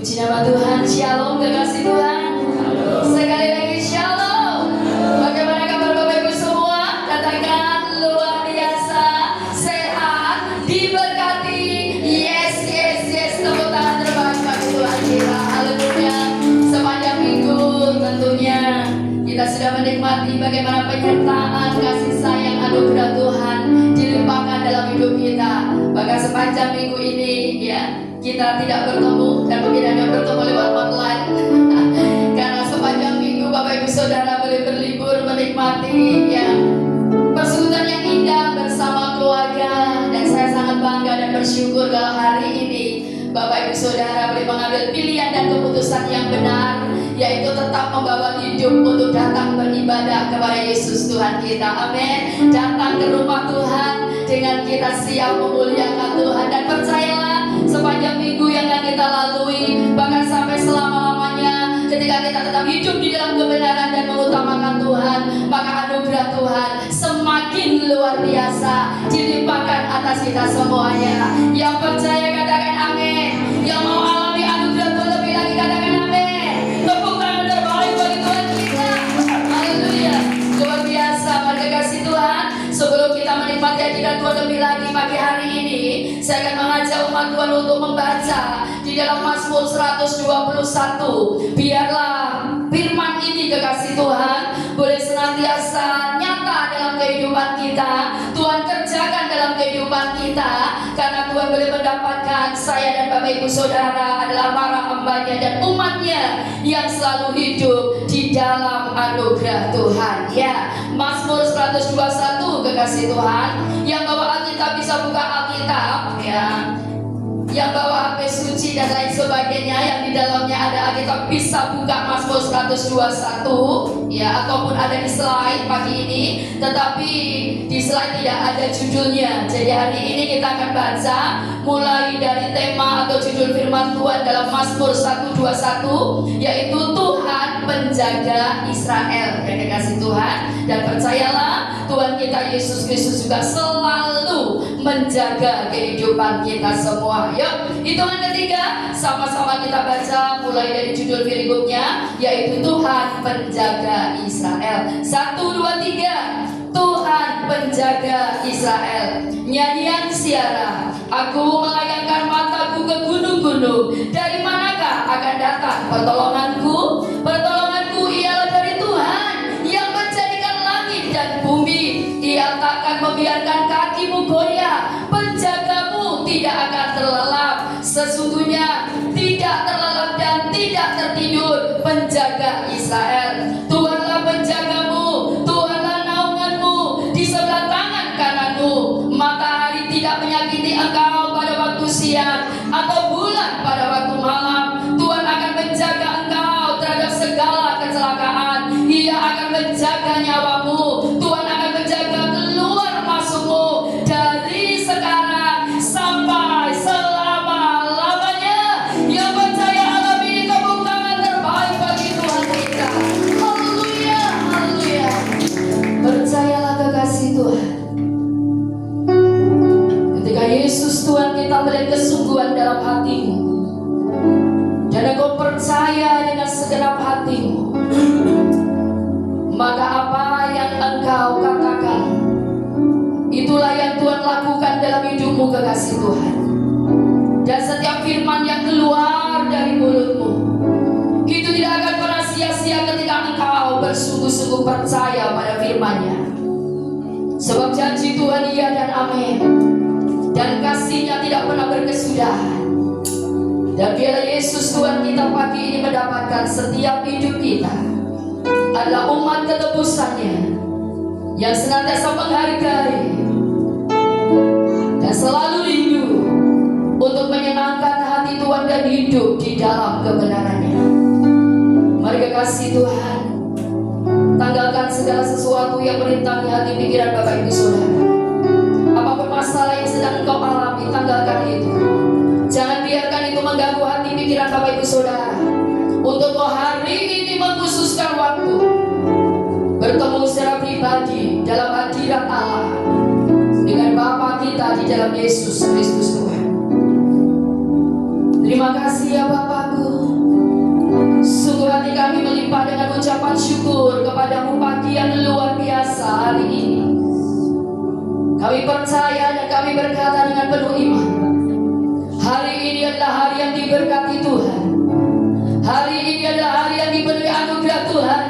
Puji nama Tuhan, Shalom kekasih Tuhan. Sekali lagi Shalom. Bagaimana kabar Bapak Ibu semua? Katakan luar biasa, sehat, diberkati. Yes, yes, yes. Tepuk tangan terbaik bagi Tuhan kita. Haleluya. Sepanjang minggu tentunya kita sudah menikmati bagaimana penyertaan, kasih sayang, anugerah Tuhan dilimpahkan dalam hidup kita. Bahkan sepanjang minggu ini ya, kita tidak bertemu dan mungkin hanya bertemu lewat online. Karena sepanjang minggu Bapak Ibu Saudara boleh berlibur menikmati ya persekutuan yang indah bersama keluarga. Dan saya sangat bangga dan bersyukur kalau hari ini Bapak Ibu Saudara boleh mengambil pilihan dan keputusan yang benar, yaitu tetap membawa hidup untuk datang beribadah kepada Yesus Tuhan kita. Amin. Datang ke rumah Tuhan dengan kita siap memuliakan Tuhan. Dan percayalah, sepanjang minggu yang akan kita lalui, bahkan sampai selama-lamanya, ketika kita tetap hidup di dalam kebenaran dan mengutamakan Tuhan, maka anugerah Tuhan semakin luar biasa dilimpahkan atas kita semuanya. Yang percaya katakan amin. Yang mau alami anugerah Tuhan lebih lagi katakan amin. Tepuk tangan terbaik bagi Tuhan kita. Haleluya. Luar biasa. Mari kasih Tuhan, sebelum kita menikmati hadirat Tuhan lebih lagi pagi hari ini, saya akan mengajak umat Tuhan untuk membaca di dalam Mazmur 121. Biarlah firman ini kekasih Tuhan boleh senantiasa nyata dalam kehidupan kita. Tuhan kerjakan dalam kehidupan kita, karena Tuhan boleh mendapatkan saya dan Bapak Ibu Saudara adalah para hambanya dan umatnya yang selalu hidup di dalam anugerah Tuhan. Ya, Mazmur 121 kekasih Tuhan. Yang bawa Alkitab bisa buka Alkitab ya. Yang bawa HP suci dan lain sebagainya yang di dalamnya ada Alkitab bisa buka Mazmur 121 ya, ataupun ada di slide pagi ini, tetapi di slide tidak ada judulnya. Jadi hari ini kita akan baca mulai dari tema atau judul firman Tuhan dalam Mazmur 121, yaitu Tuhan penjaga Israel. Ya kekasih Tuhan, dan percayalah Tuhan kita Yesus Kristus juga selalu menjaga kehidupan kita semua. Yuk, hitungan ketiga sama-sama kita baca mulai dari judul berikutnya, yaitu Tuhan penjaga Israel. 1, 2, 3. Tuhan penjaga Israel. Nyanyian siara. Aku melayangkan mataku ke gunung-gunung. Dari manakah akan datang pertolonganku? Pertolonganku ialah dari Tuhan yang menjadikan langit dan bumi. Ia takkan membiarkan kakimu goyah. Penjagamu tidak akan terlelap. Sesungguhnya tidak terlelap dan tidak tertidur penjaga Israel. Tuhanlah penjagamu, Tuhanlah naunganmu di sebelah tangan kananmu. Matahari tidak menyakiti engkau pada waktu siang, atau bulan pada waktu malam. Tuhan akan menjaga engkau terhadap segala kecelakaan. Ia akan menjaga nyawamu. Tuhan akan menjaga keluar masukmu dari sekarang sampai selama-lamanya. Yang percaya alami tepuk tangan terbaik bagi Tuhan kita. Haleluya, haleluya. Percayalah kekasih Tuhan, ketika Yesus Tuhan kita melihat kesungguhan dalam hatimu, dan engkau percaya dengan segenap hatimu, maka apa yang engkau katakan, itulah yang Tuhan lakukan dalam hidupmu kekasih Tuhan. Dan setiap firman yang keluar dari mulutmu, itu tidak akan pernah sia-sia ketika engkau bersungguh-sungguh percaya pada firman-Nya. Sebab janji Tuhan iya dan amin, dan kasih-Nya tidak pernah berkesudahan. Dan biarlah Yesus Tuhan kita pagi ini mendapatkan setiap hidup kita adalah umat ketebusannya yang senantiasa menghargai dan selalu rindu untuk menyenangkan hati Tuhan dan hidup di dalam kebenarannya. Mari kekasih Tuhan, tanggalkan segala sesuatu yang merintangi hati pikiran Bapak Ibu Saudara. Apapun masalah yang sedang engkau alami, tanggalkan itu. Jangan biarkan itu mengganggu hati pikiran Bapak Ibu Saudara. Untuk hari ini mengkhususkan waktu bertemu secara pribadi dalam hadirat Allah dengan Bapa kita di dalam Yesus Kristus Tuhan. Terima kasih ya Bapakku. Sungguh hati kami melimpah dengan ucapan syukur kepadamu pagi yang luar biasa hari ini. Kami percaya dan kami berkata dengan penuh iman, hari ini adalah hari yang diberkati Tuhan. Hari ini adalah hari yang diberi anugerah Tuhan.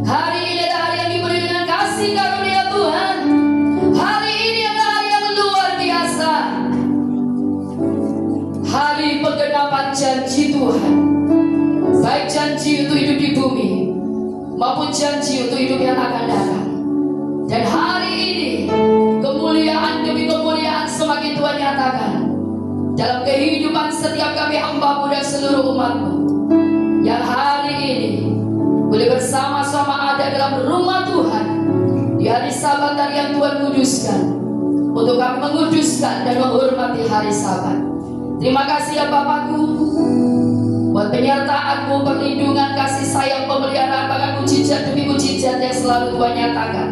Hari ini adalah hari yang diberi dengan kasih karunia Tuhan. Hari ini adalah hari yang luar biasa. Hari penggenapan janji Tuhan. Baik janji untuk hidup di bumi maupun janji untuk hidup yang akan datang. Dan hari ini kemuliaan demi kemuliaan semakin Tuhan nyatakan dalam kehidupan setiap kami hamba-Mu dan seluruh umat-Mu yang hari ini boleh bersama-sama ada dalam rumah Tuhan di hari Sabat, hari yang Tuhan kuduskan untuk kami menguduskan dan menghormati hari Sabat. Terima kasih ya Bapakku buat penyertaan-Mu, perlindungan, kasih sayang, pemeliharaan, bahkan mujizat demi mujizat yang selalu Tuhan nyatakan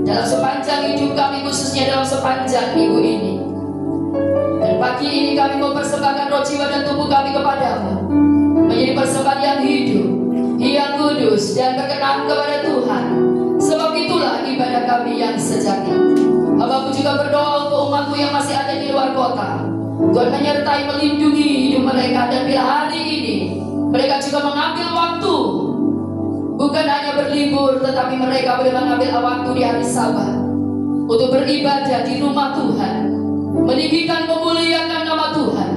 dalam sepanjang hidup kami, khususnya dalam sepanjang minggu ini. Dan pagi ini kami mau persembahkan roh, jiwa, dan tubuh kami kepadamu menjadi persembahan yang hidup, yang kudus, dan berkenan kepada Tuhan. Sebab itulah ibadah kami yang sejati. Hamba-Mu juga berdoa untuk umat-Mu yang masih ada di luar kota. Tuhan menyertai, melindungi hidup mereka. Dan bila hari ini mereka juga mengambil waktu, bukan hanya berlibur, tetapi mereka boleh mengambil waktu di hari Sabat untuk beribadah di rumah Tuhan, meninggikan, memuliakan nama Tuhan.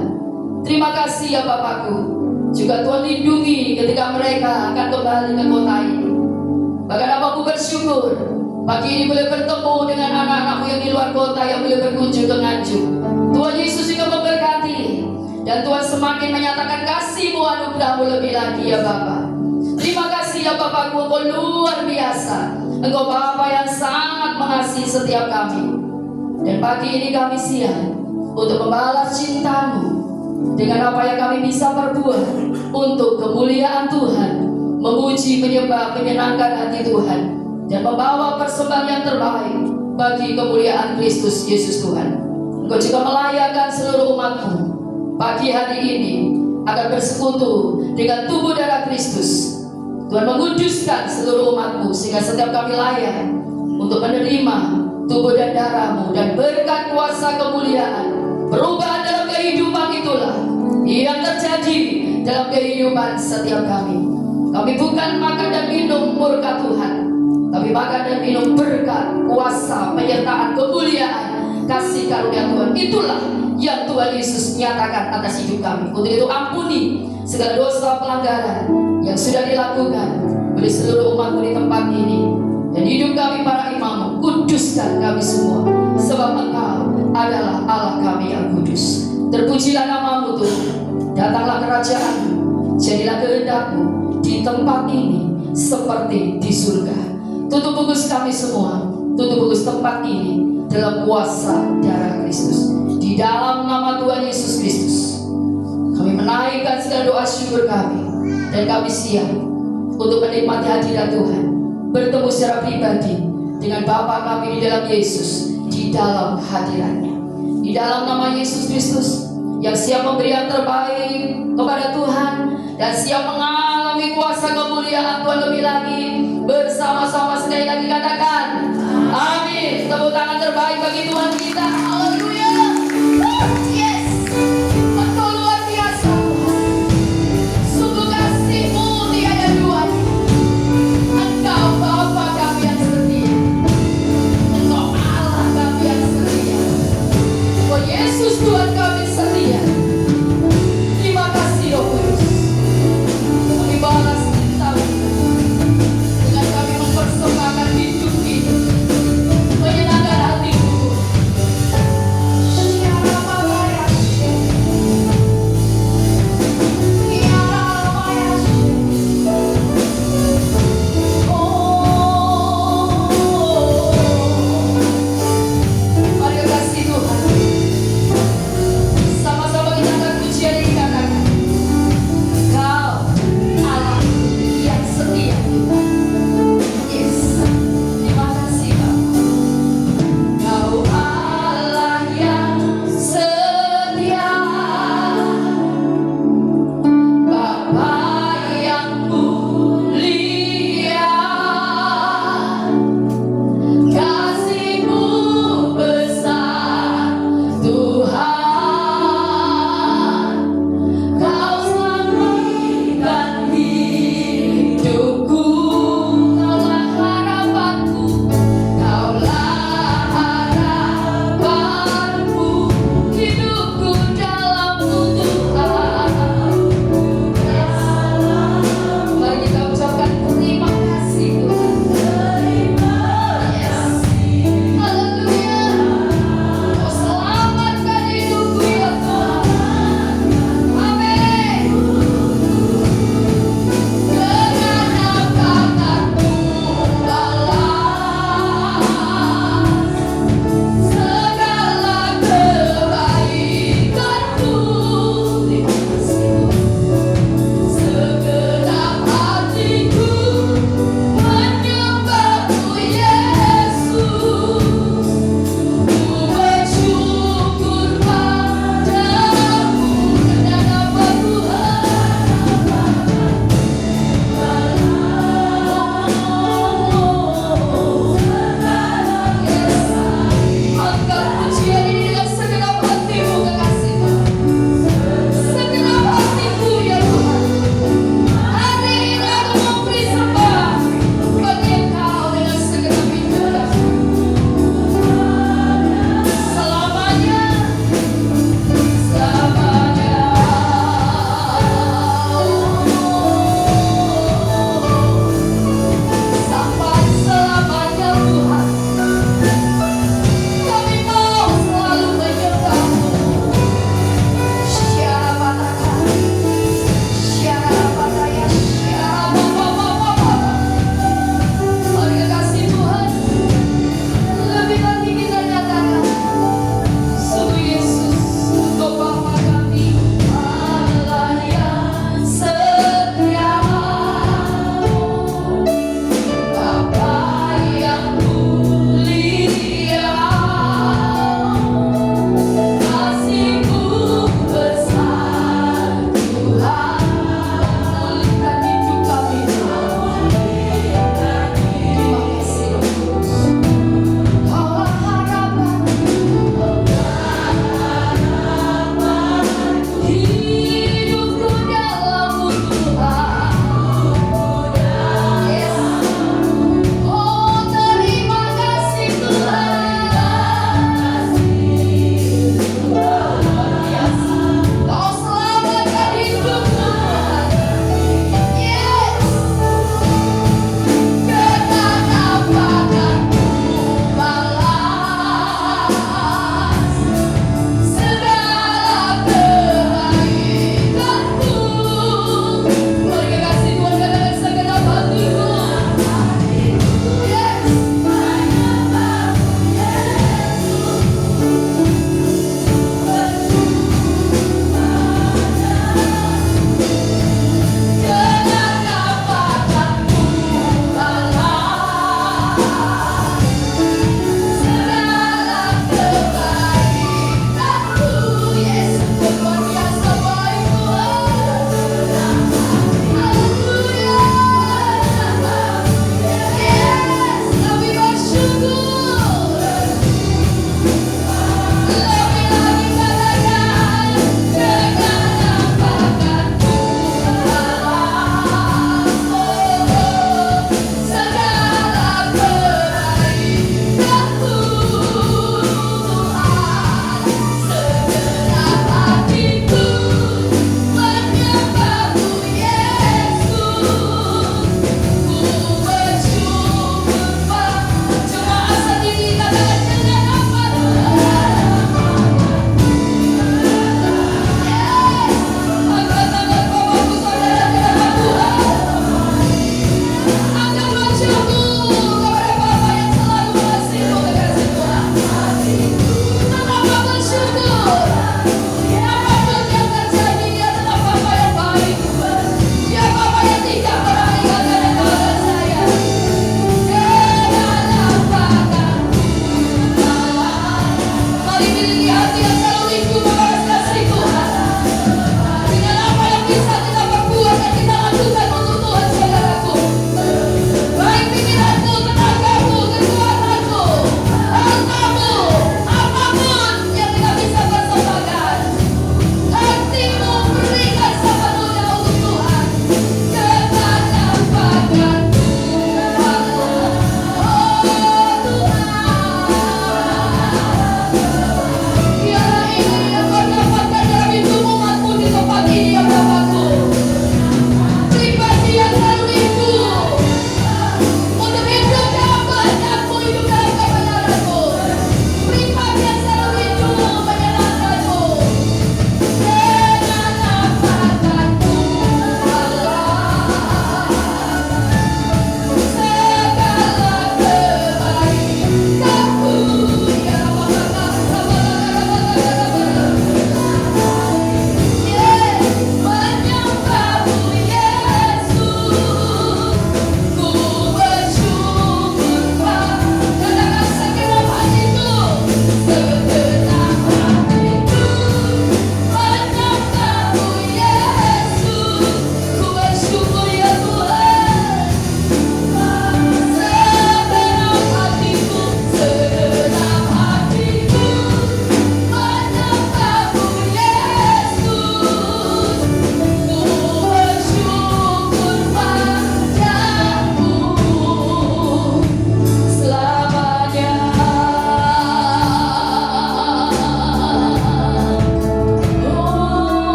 Terima kasih ya Bapakku. Juga Tuhan lindungi ketika mereka akan kembali ke kota ini. Bahkan Bapakku bersyukur pagi ini boleh bertemu dengan anak-anak-Mu yang di luar kota, yang boleh berkunjung ke Nganjuk. Tuhan Yesus juga memberkati, dan Tuhan semakin menyatakan kasih-Mu, anugerah-Mu lebih lagi ya Bapa. Terima kasih ya Bapakku, Engkau luar biasa. Engkau Bapa yang sangat mengasihi setiap kami. Dan pagi ini kami siap untuk membalas cinta-Mu dengan apa yang kami bisa perbuat untuk kemuliaan Tuhan, memuji, menyembah, menyenangkan hati Tuhan, dan membawa persembahan yang terbaik bagi kemuliaan Kristus Yesus Tuhan. Engkau juga melayakan seluruh umat-Mu pagi hari ini akan bersekutu dengan tubuh darah Kristus. Tuhan menguduskan seluruh umat-Mu sehingga setiap kami layak untuk menerima tubuh dan darah-Mu, dan berkat kuasa kemuliaan perubahan dalam kehidupan itulah yang terjadi dalam kehidupan setiap kami. Kami bukan makan dan minum murka Tuhan, tapi makan dan minum berkat, kuasa, penyertaan, kemuliaan, kasih karunia Tuhan. Itulah yang Tuhan Yesus nyatakan atas hidup kami. Untuk itu ampuni segala dosa pelanggaran yang sudah dilakukan oleh seluruh umat-Mu di tempat ini. Dan hidup kami para imam, kuduskan kami semua, sebab Engkau adalah Allah kami yang kudus. Terpujilah nama-Mu Tuhan. Datanglah kerajaan-Mu, jadilah kehendak-Mu di tempat ini seperti di surga. Tutup bungkus kami semua, tutup bungkus tempat ini dalam kuasa darah Kristus. Di dalam nama Tuhan Yesus Kristus kami menaikkan segala doa syukur kami, dan kami siap untuk menikmati hadirat Tuhan, bertemu secara pribadi dengan Bapa kami di dalam Yesus, di dalam hadiratnya. Di dalam nama Yesus Kristus yang siap memberi yang terbaik kepada Tuhan, dan siap mengalami kuasa kemuliaan Tuhan lebih lagi. Bersama-sama sekali lagi katakan amin. Tepuk tangan terbaik bagi Tuhan kita. Haleluya. Yes. Engkau luar biasa Tuhan. Sungguh kasih-Mu tiada duanya. Engkau Bapa kami yang setia. Engkau Allah kami yang setia. Oh Yesus Tuhan kami setia. Terima kasih Roh Kudus. Kami balas cinta-Mu dengan kami mempersembahkan hidup ini, menyenangkan hati-Mu. Siapa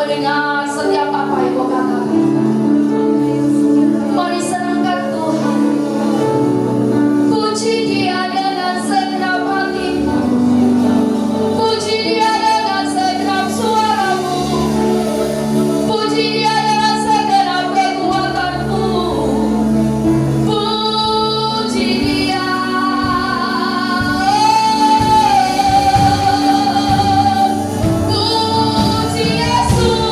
mendengar setiap apa yang kau katakan. Mari senangkan Tuhan. Puji Dia dengan segenap hatimu. Puji Dia dengan segenap suaramu. Puji Dia dengan segenap kekuatanmu. Puji Dia. Puji Yesus.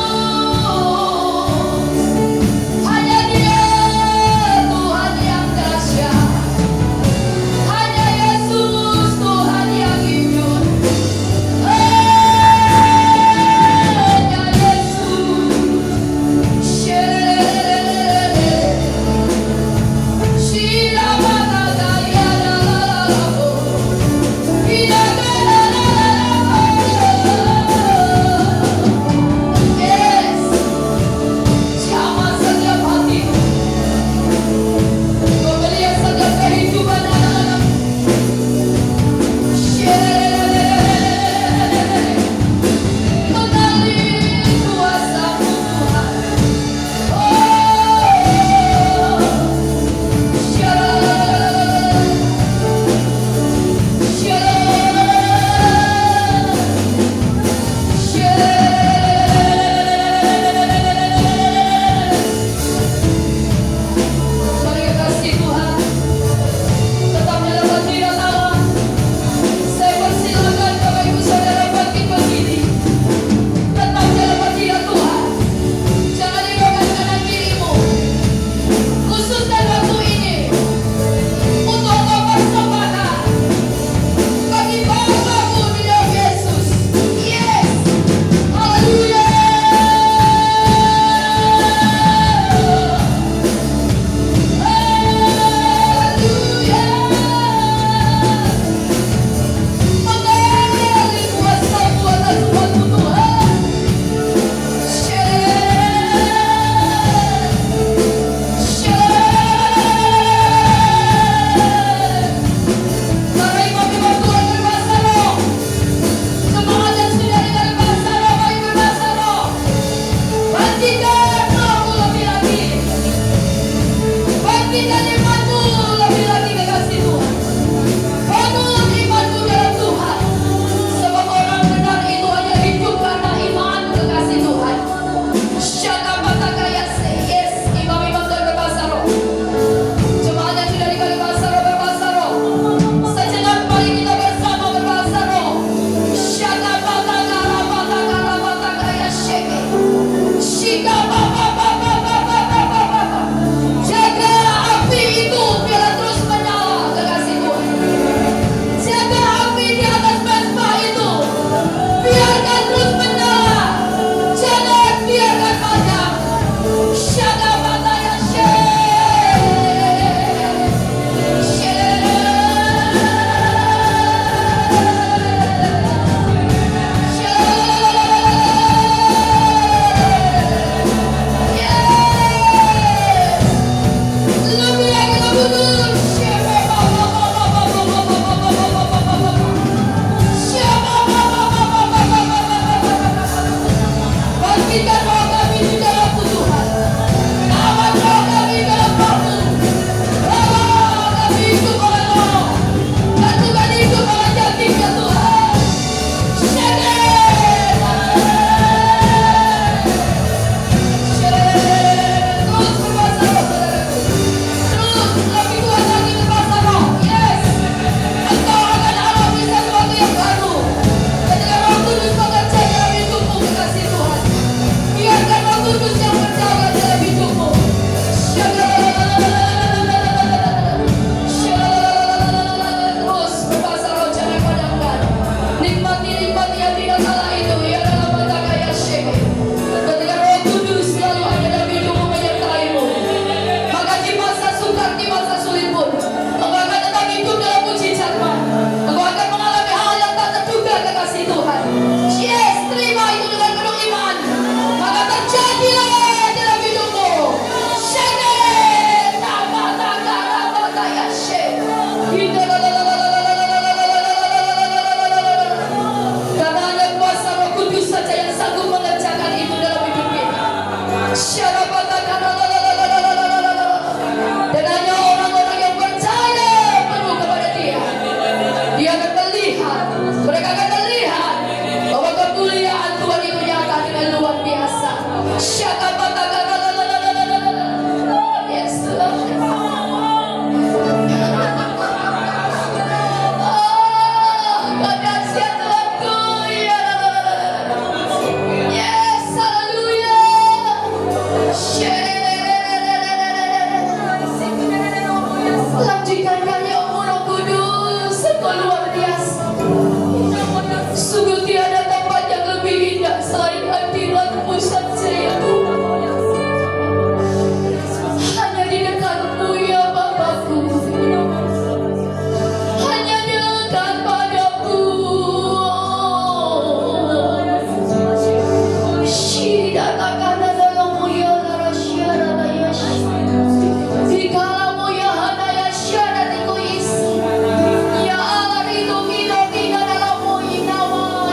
Mereka akan melihat bahwa kemuliaan Tuhan itu nyata dengan luar biasa. Yes, Lord. Kau dahsyat Tuhanku. Yes, haleluya. Lanjutkan karya Roh Kudus, Engkau luar biasa. Sungguh tiada tempat yang lebih indah selain hadirat-Mu saja ya Tuhan. Hanya di dekat-Mu ya Bapakku, hanya dekat padamu. Shidatakan dalammu ya Rasyara ya Dikalamu ya Hanaya Syara Dikoisi. Ya Allah rindu kita dalammu inawa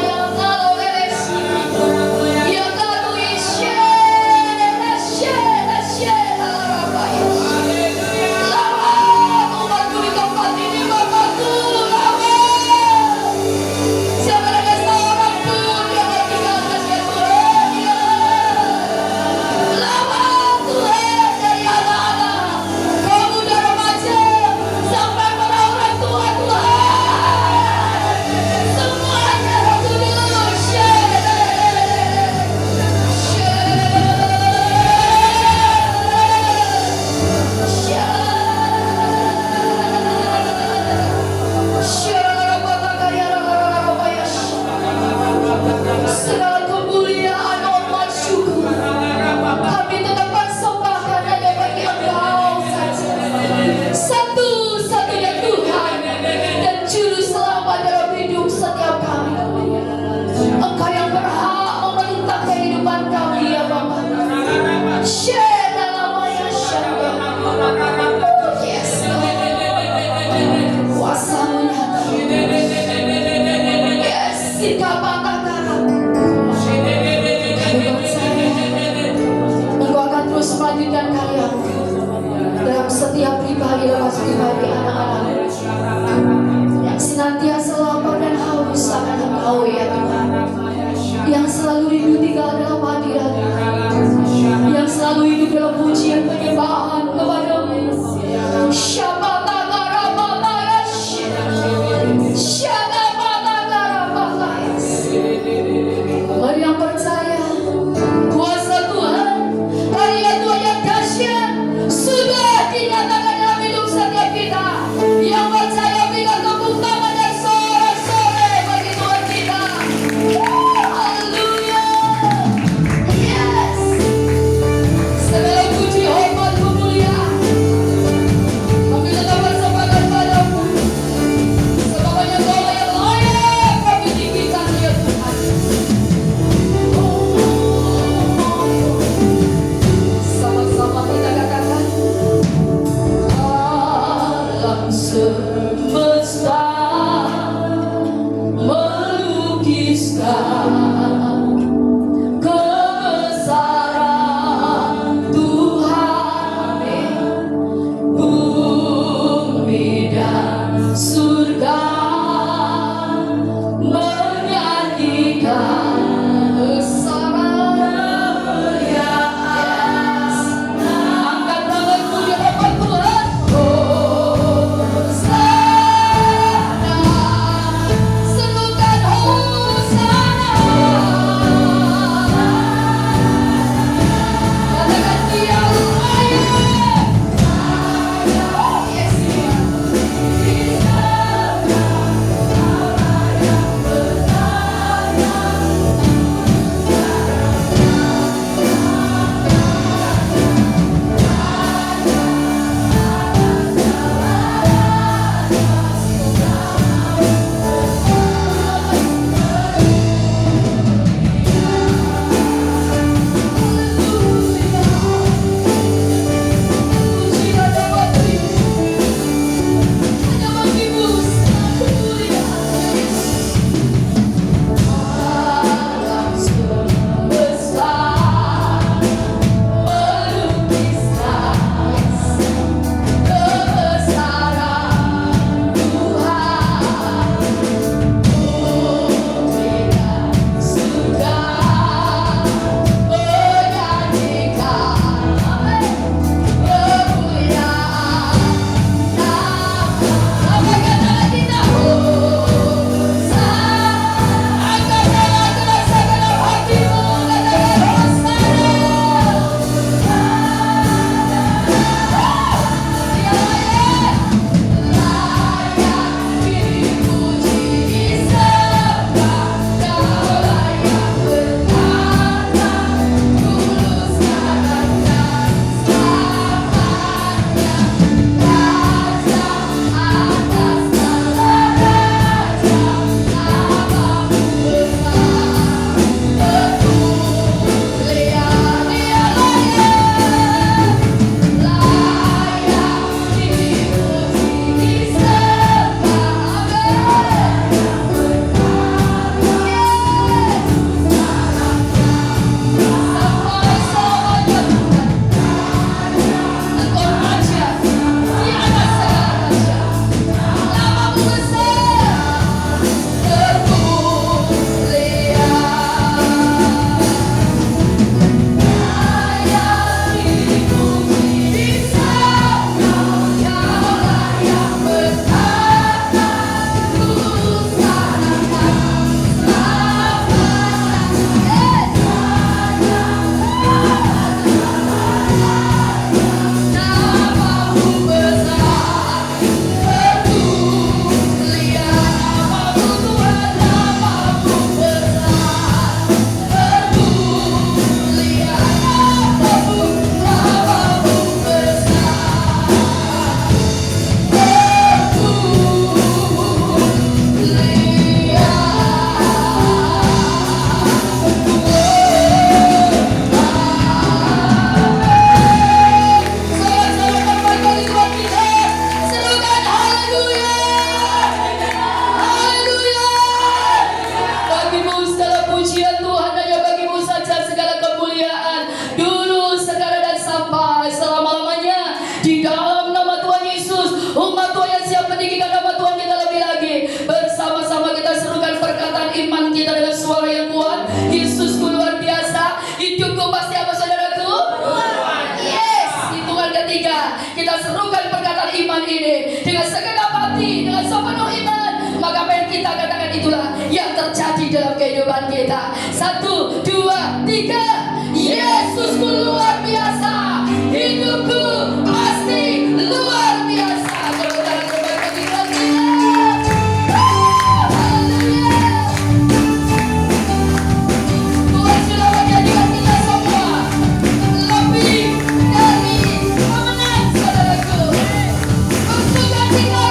yang terjadi dalam kehidupan kita. 1, 2, 3. Yesusku luar biasa, hidupku pasti luar biasa. Tepuk tangan terbaik bagi Tuhan kita. Haleluya. Tuhan sudah menjadikan kita semua lebih dari pemenang, saudaraku. Bersuka cita.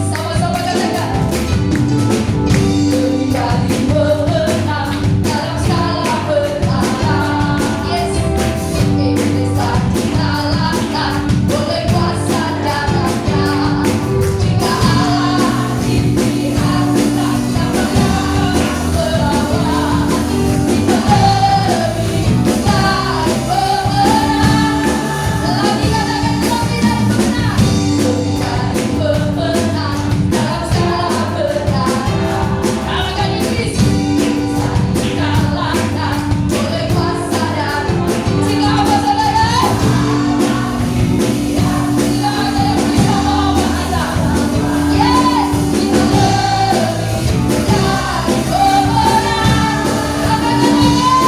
Sama-sama katakan. Lebih dari pemenang dalam segala perkara. Yes, iblis tak dikalahkan oleh kuasa darahnya. Jika Allah di pihak kita, siapa yang melawan? Kita lebih dari pemenang. Lagi katakan lebih dari pemenang. Lebih dari pemenang dalam segala perkara. Kalahkan iblis, tak dikalahkan oleh kuasa darahnya. Jika apa saudara? Tidak ada yang bisa melawan kita. Yes, kita lebih dari pemenang. Haleluya.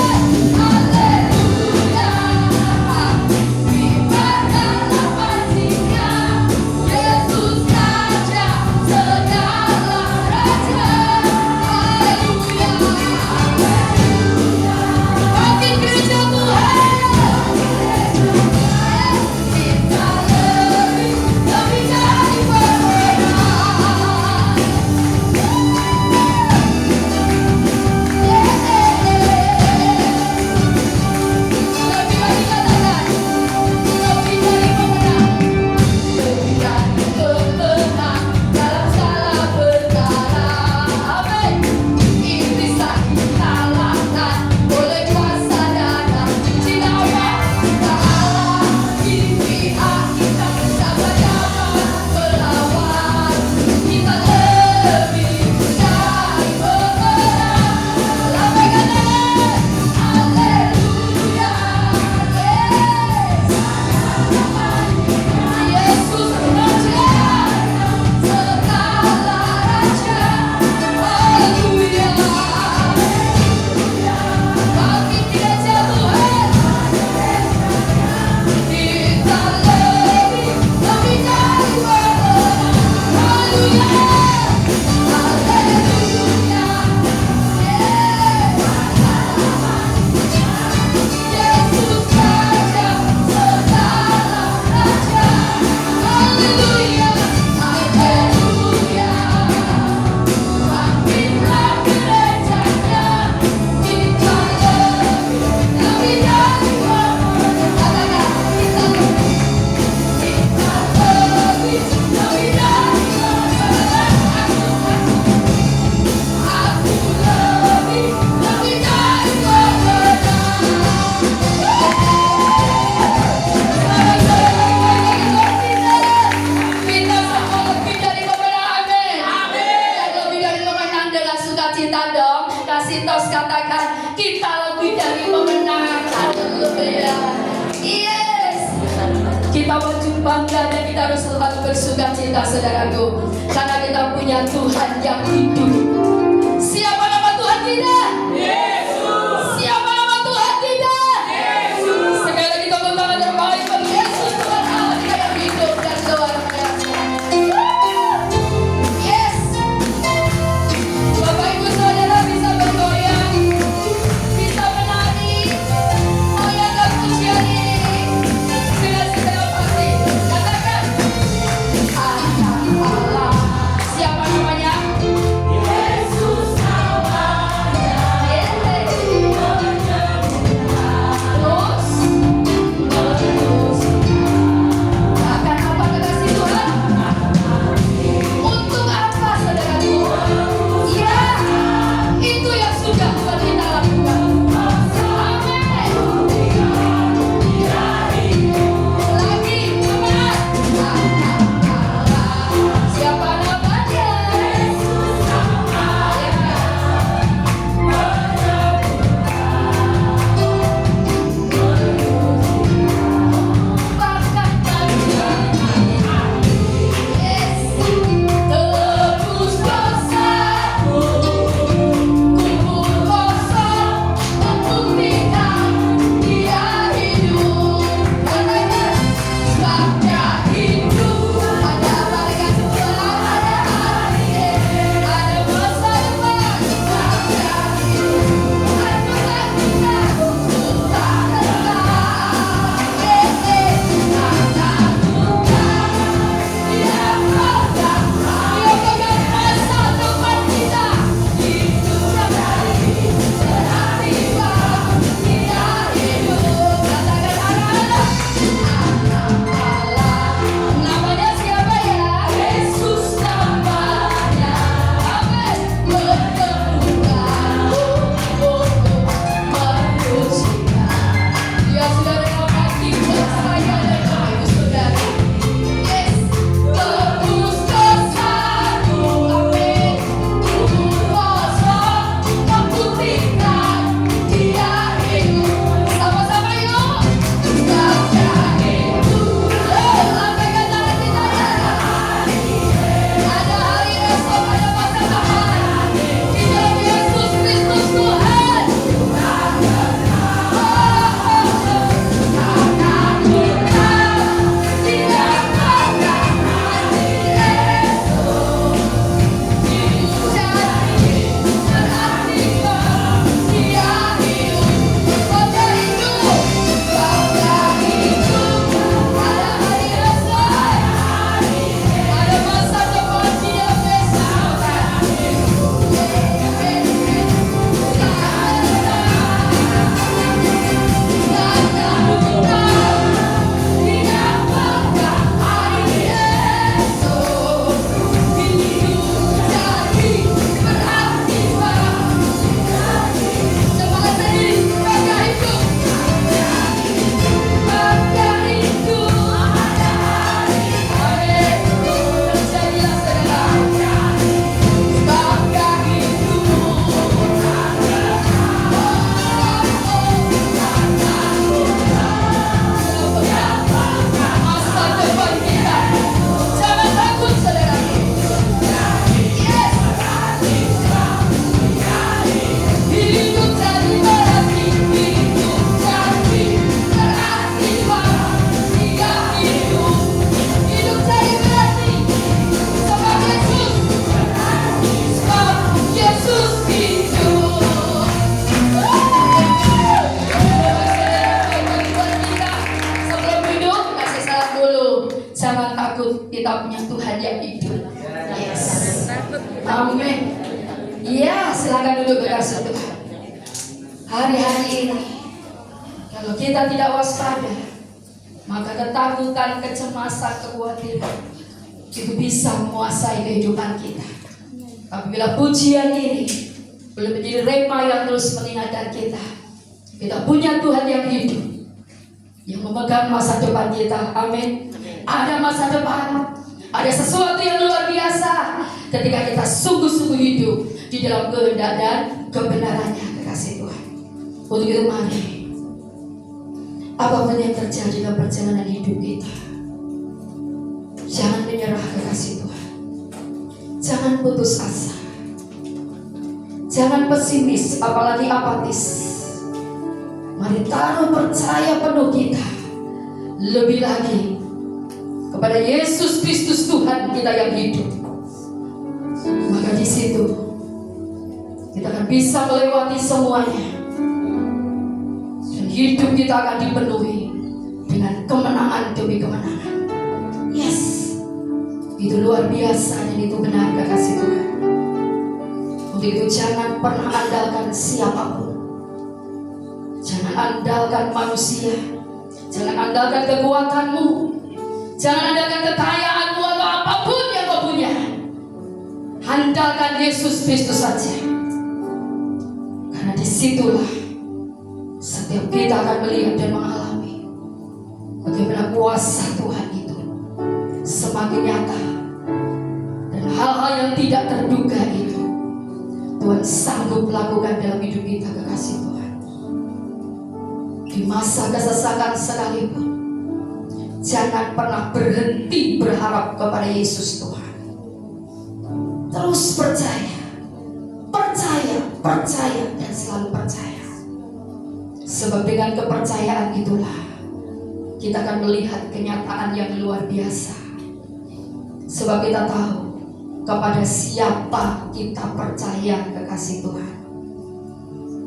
Biarkanlah pastinya Yesus Raja segala raja. Haleluya. Bangkit gereja Tuhan. Kita lebih dari pemenang. Lebih lagi katakan, lebih dari pemenang. Lebih dari pemenang dalam segala perkara. Amin. Iblis tak dikalahkan oleh kuasa darah. Jika apa? Jika Allah di pihak kita, siapa dapat melawan? Kita lebih dari pemenang. Lambaikan tangan. Haleluya. Yesus Raja segala raja. Haleluya. Bangkit gereja Tuhan. Kita lebih dari pemenang. Haleluya. Haleluya. Yesus Raja segala raja. Haleluya. Haleluya. Bangkitlah gerejanya. Kita lebih dari pemenang. Katakan, kita lebih dari pemenang. Aku lebih dari pemenang. Kita semua lebih dari pemenang. Amin. Yang lebih dari pemenang dengan sukacita dong. Kasih tos katakan, kita lebih dari pemenang. Haleluya. Yes. Kita wajib bangga dan kita harus selalu bersukacita, saudaraku, karena kita punya Tuhan yang hidup. Siapa nama Tuhan kita? Yesus. Siapa nama Tuhan kita? Yesus. Sekali lagi tepuk tangan terbaik bagi Yesus, Tuhan Allah kita yang hidup dan luar biasa. Yes. Bapak Ibu Saudara bisa bergoyang, bisa menari, goyangkan pujian ini dengan segenap hati. Katakan, anak Allah. Siapa namanya? Yesus. kekasih Tuhan. Hari-hari ini kalau kita tidak waspada, maka ketakutan, kecemasan, kekhawatiran itu bisa menguasai kehidupan kita. Apabila pujian ini boleh menjadi rema yang terus mengingatkan kita punya Tuhan yang hidup, yang memegang masa depan kita. Amin. Ada masa depan, ada sesuatu yang luar biasa ketika kita sungguh-sungguh hidup di dalam kehendak dan kebenarannya, kekasih Tuhan. Untuk itu mari, apapun yang terjadi dalam perjalanan hidup kita, jangan menyerah, kekasih Tuhan. Jangan putus asa, jangan pesimis, apalagi apatis. Mari taruh percaya penuh kita lebih lagi kepada Yesus Kristus Tuhan kita yang hidup. Maka di situ kita akan bisa melewati semuanya, dan hidup kita akan dipenuhi dengan kemenangan demi kemenangan. Yes, itu luar biasa dan itu benar, kekasih Tuhan. Untuk itu jangan pernah andalkan siapapun, jangan andalkan manusia, jangan andalkan kekuatanmu, jangan andalkan kekayaanmu atau apapun yang kau punya. Andalkan Yesus Kristus saja, karena disitulah setiap kita akan melihat dan mengalami bagaimana kuasa Tuhan itu semakin nyata, dan hal-hal yang tidak terduga itu Tuhan sanggup lakukan dalam hidup kita, kekasih Tuhan. Di masa kesesakan sekalipun, jangan pernah berhenti berharap kepada Yesus Tuhan. Terus percaya, dan selalu percaya. Sebab dengan kepercayaan itulah kita akan melihat kenyataan yang luar biasa. Sebab kita tahu kepada siapa kita percaya, kekasih Tuhan.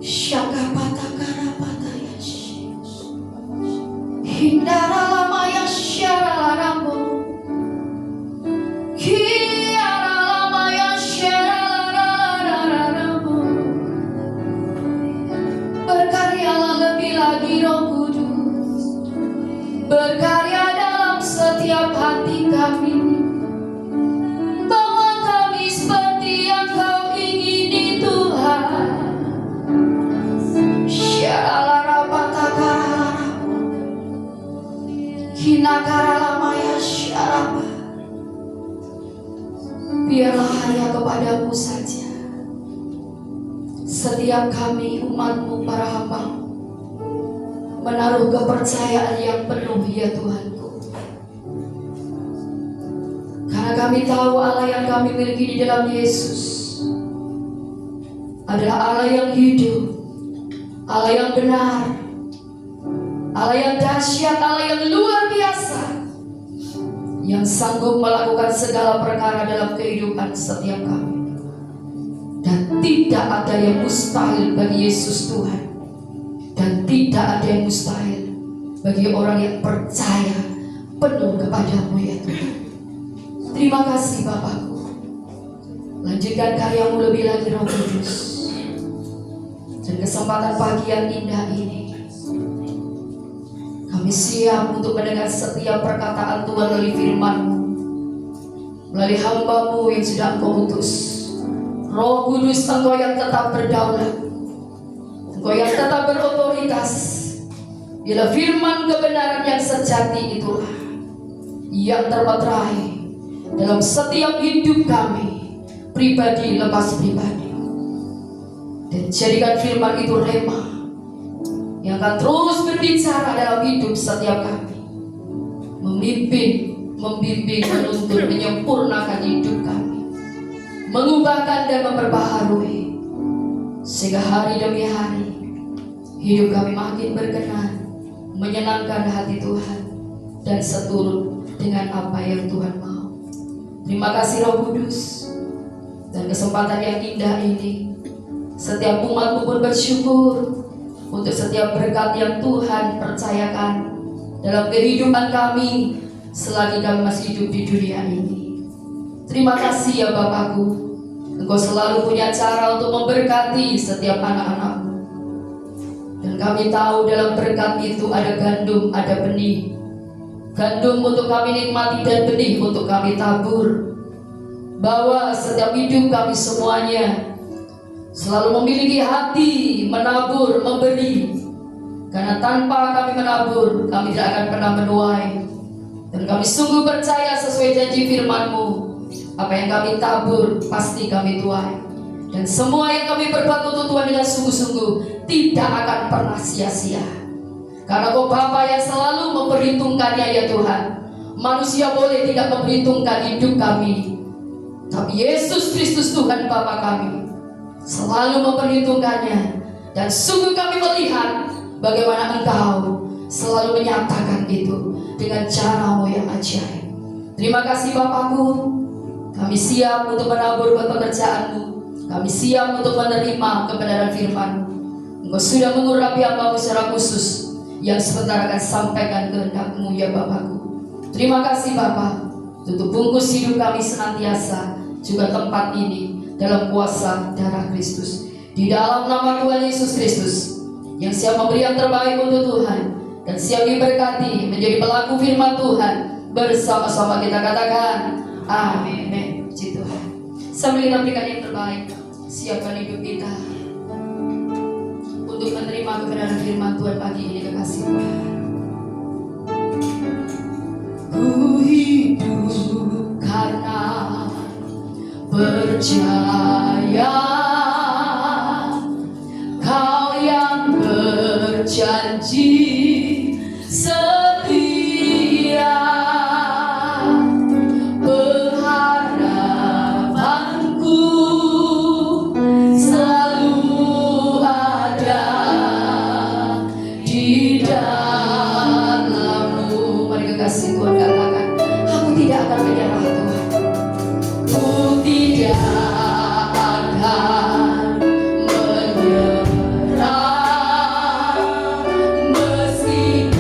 Syakapata karapata yash, hindara lama yasyara rambo, kiara lama yasyara rambo. Berkaryalah lebih lagi Roh Kudus, berkarya dalam setiap hati kami. Biarlah hanya kepadamu saja setiap kami umatmu, para hamba, menaruh kepercayaan yang penuh, ya Tuhanku. Karena kami tahu Allah yang kami miliki di dalam Yesus adalah Allah yang hidup, Allah yang benar, Allah yang dahsyat, Allah yang luar biasa, yang sanggup melakukan segala perkara dalam kehidupan setiap kami. Dan tidak ada yang mustahil bagi Yesus Tuhan, dan tidak ada yang mustahil bagi orang yang percaya penuh kepadamu, ya Tuhan. Terima kasih Bapakku. Lanjutkan karyamu lebih lagi, Roh Kudus. Dan kesempatan pagi yang indah ini, kami siap untuk mendengar setiap perkataan Tuhan melalui firman-Mu, melalui hamba-Mu yang sudah Engkau utus. Roh Kudus, Engkau yang tetap berdaulat, Engkau yang tetap berotoritas. Bila firman kebenaran yang sejati itulah yang termeterai dalam setiap hidup kami, pribadi lepas pribadi. Dan jadikan firman itu rema yang akan terus berbicara dalam hidup setiap kami, memimpin, membimbing, menuntun, menyempurnakan hidup kami, mengubahkan dan memperbaharui, sehingga hari demi hari hidup kami makin berkenan, menyenangkan hati Tuhan, dan seturut dengan apa yang Tuhan mau. Terima kasih Roh Kudus, dan kesempatan yang indah ini. Setiap umat-Mu pun bersyukur untuk setiap berkat yang Tuhan percayakan dalam kehidupan kami selagi kami masih hidup di dunia ini. Terima kasih ya Bapakku, Engkau selalu punya cara untuk memberkati setiap anak-anak-Mu. Dan kami tahu dalam berkat itu ada gandum, ada benih. Gandum untuk kami nikmati dan benih untuk kami tabur. Bahwa setiap hidup kami semuanya selalu memiliki hati menabur, memberi. Karena tanpa kami menabur, kami tidak akan pernah menuai. Dan kami sungguh percaya sesuai janji firman-Mu, apa yang kami tabur pasti kami tuai. Dan semua yang kami berbuat untuk Tuhan dengan sungguh-sungguh tidak akan pernah sia-sia. Karena Kau Bapa yang selalu memperhitungkannya ya Tuhan. Manusia boleh tidak memperhitungkan hidup kami, tapi Yesus Kristus Tuhan Bapa kami selalu memperhitungkannya. Dan sungguh kami melihat bagaimana Engkau selalu menyatakan itu dengan cara-Mu yang ajaib. Terima kasih Bapakku. Kami siap untuk menabur buat pekerjaan-Mu. Kami siap untuk menerima kebenaran firman-Mu. Engkau sudah mengurapi hamba-Mu secara khusus yang sebentar akan sampaikan kehendak-Mu ya Bapakku. Terima kasih Bapa. Tutup bungkus hidup kami senantiasa, juga tempat ini, dalam kuasa darah Kristus. Di dalam nama Tuhan Yesus Kristus, yang siap memberi yang terbaik untuk Tuhan dan siap diberkati menjadi pelaku firman Tuhan. Bersama-sama kita katakan amin. Puji Tuhan. Sambil kita berikan yang terbaik, siapkan hidup kita untuk menerima kebenaran firman Tuhan pagi ini. Kekasih Tuhan, ku hidup karena percaya Kau yang berjanji setia. Pengharapanku selalu ada di dalam-Mu. Mari kekasih Tuhan katakan, aku tidak akan menyerah Tuhan. Ku tidak akan menyerah meski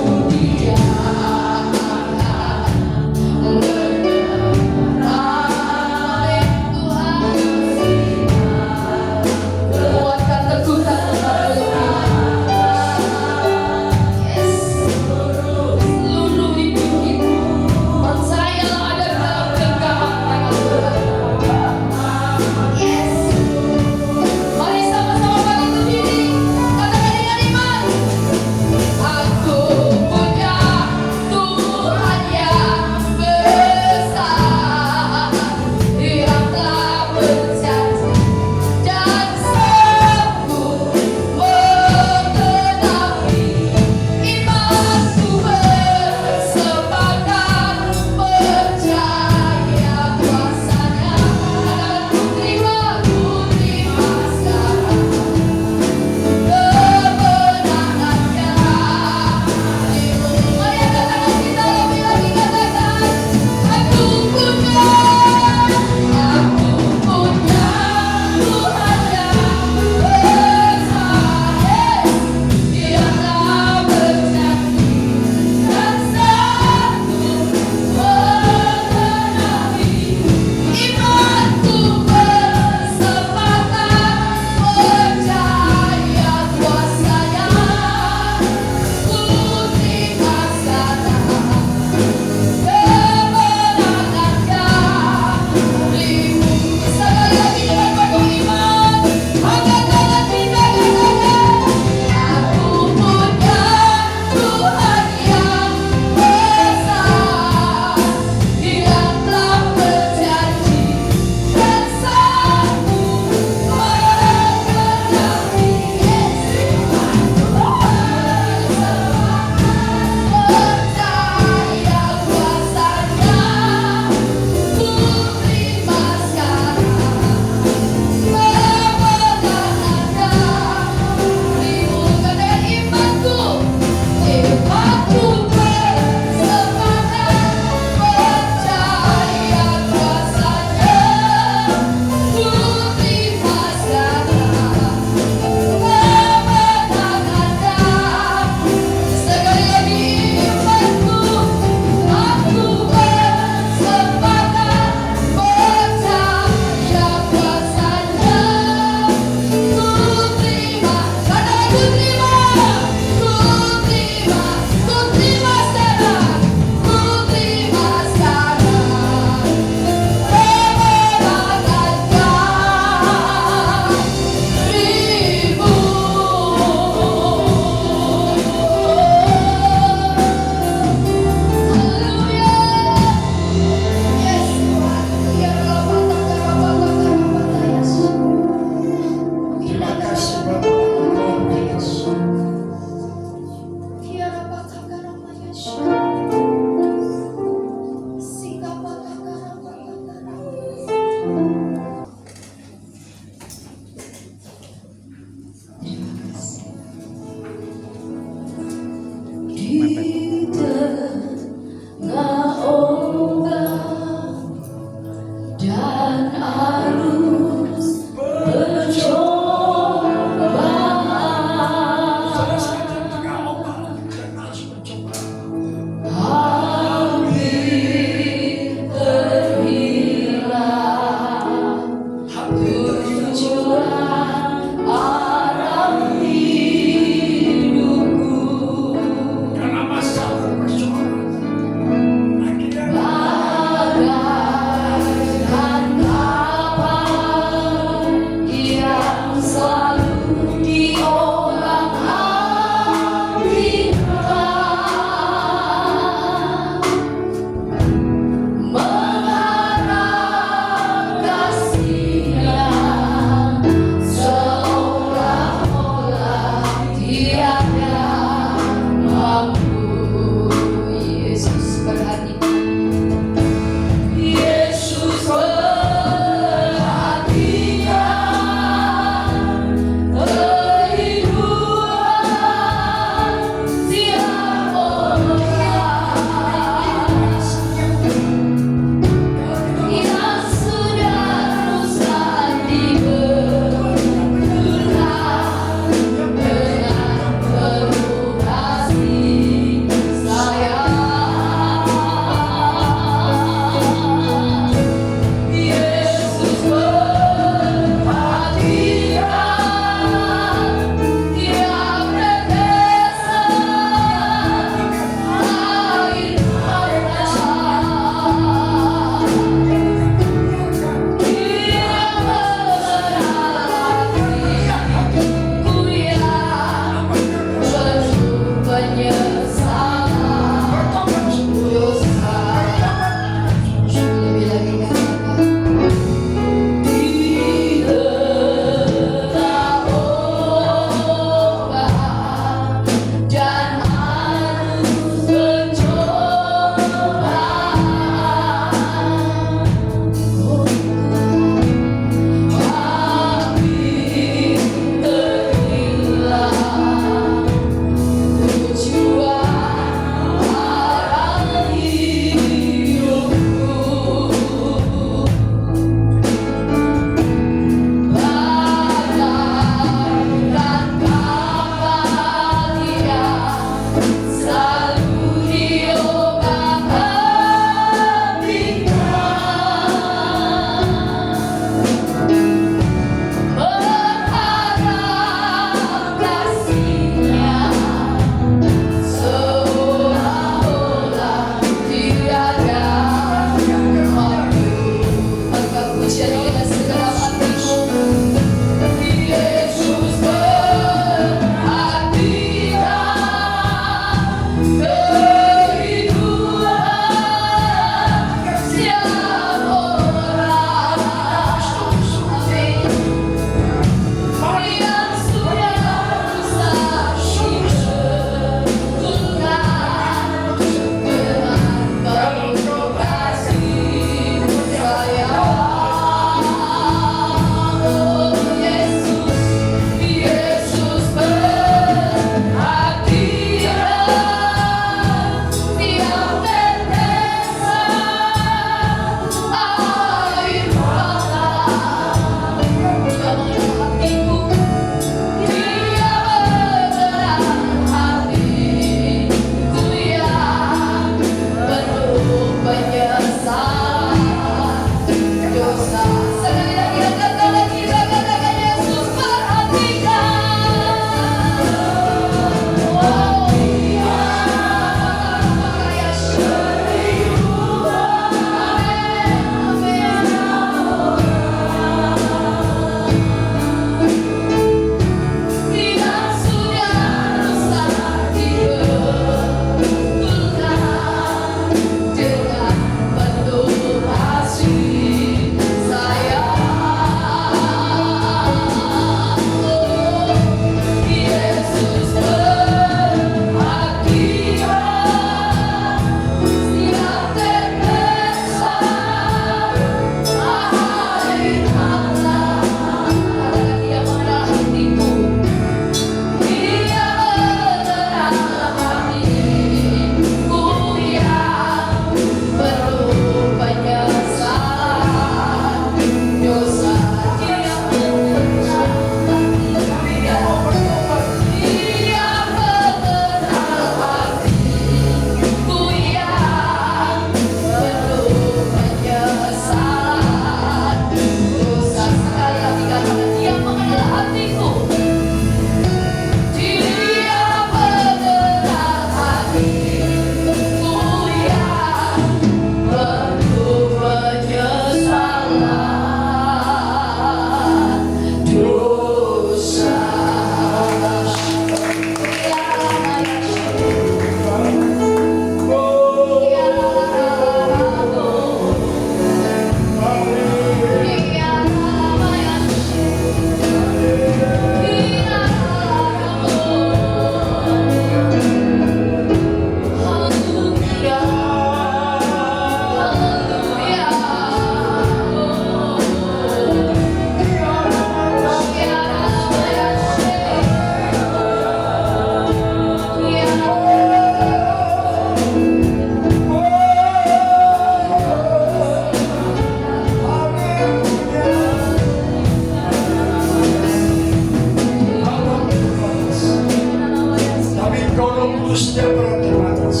kudusnya berat terbatas.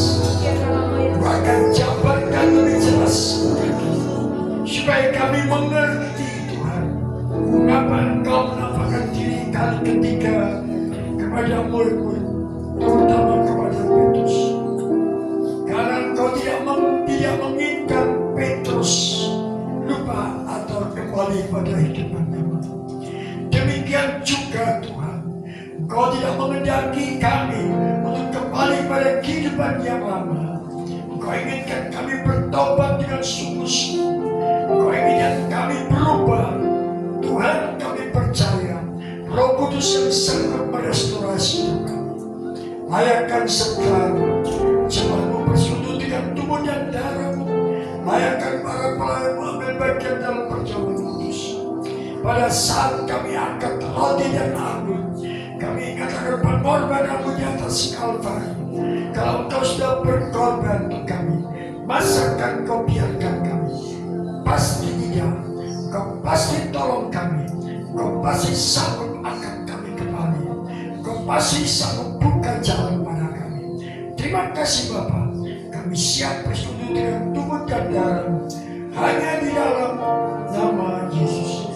Bahkan jabarkan lebih jelas supaya kami mengerti Tuhan, mengapa Engkau menampakkan diri kali ketiga kepada murid-murid, terutama kepada Petrus. Karena Engkau tidak menginginkan Petrus lupa atau kembali pada hidup yang lama. Demikian juga Tuhan, Engkau tidak mengendaki kami untuk kembali pada kehidupan yang lama. Engkau inginkan kami bertobat dengan sungguh-sungguh. Engkau inginkan kami berubah. Tuhan, kami percaya Roh Kudus yang sanggup merestorasi kami. Layakkan sekarang jemaatmu bersujud dengan tubuh dan darahmu. Layakkan para pelayanmu ambil bagian dalam perjamuan kudus. Pada saat kami angkat roti dan anggur, kami ingat akan pengorbananmu di atas Kalvari. Kalau Engkau sudah berkorban untuk kami, masakan Kau biarkan kami? Pasti tidak. Kau pasti tolong kami. Kau pasti sanggup angkat kami kembali. Kau pasti sanggup buka jalan pada kami. Terima kasih Bapa. Kami siap bersekutu dengan tubuh dan darah hanya di dalam nama Yesus.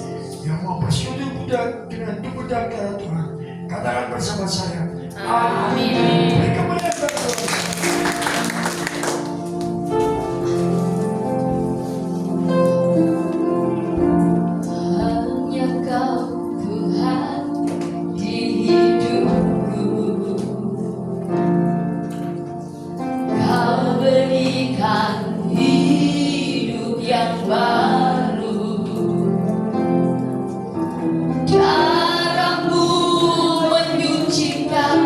Yang mau bersekutu dengan tubuh dan darah Tuhan, katakan bersama saya, amin. Beri kemuliaan bagi Tuhan. Hanya Kau Tuhan di hidupku. Kau berikan hidup yang baru. Darahmu menyucikan,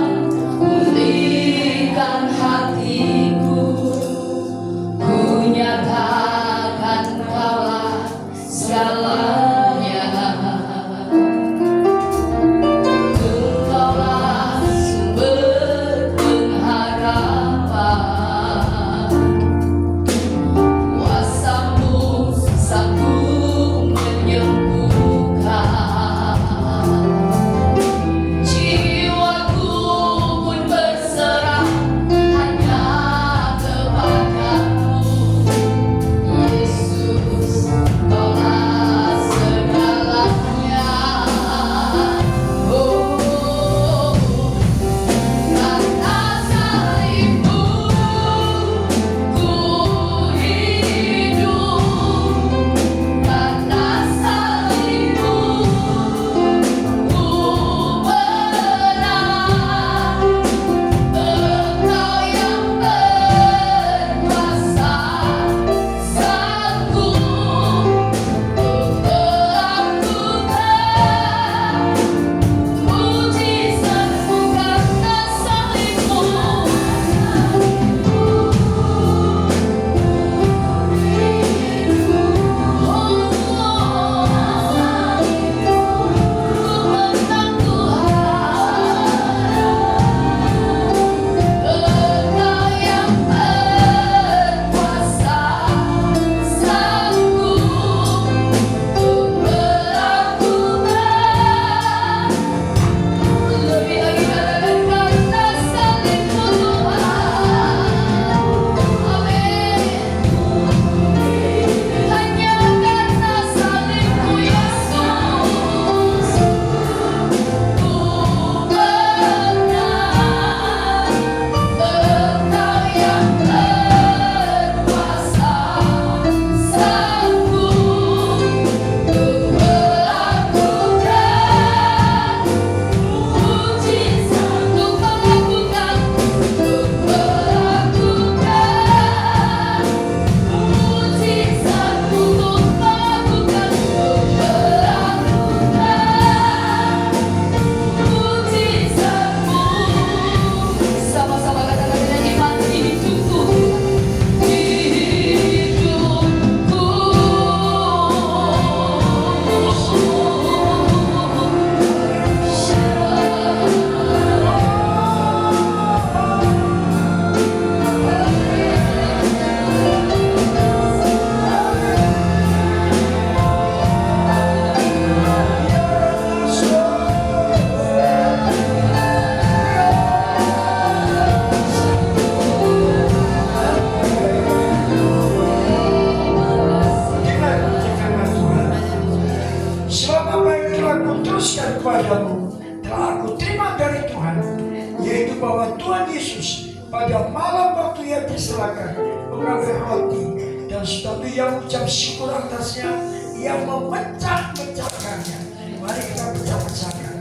bahwa Tuhan Yesus pada malam waktu ia diserahkan mengambil roti dan setelah ia mengucap syukur atasnya, ia memecah-mecahkannya. Mari kita pecah-pecahkan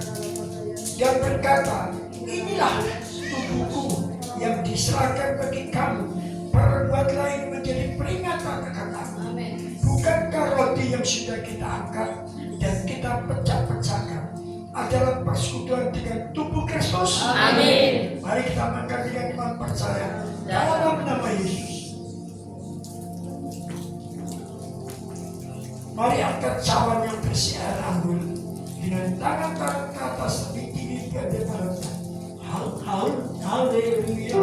dan berkata, inilah tubuhku yang diserahkan bagi kamu, perbuatlah ini menjadi peringatan akan aku. Bukankah roti yang sudah kita angkat dan kita pecah-pecahkan adalah persekutuan dengan tubuh Kristus? Amin. Mari kita makan dengan iman percaya dalam nama Yesus. Mari angkat cawan yang bersiar anggur dengan tangan-tangan ke atas lebih tinggi pada badannya. Haleluya.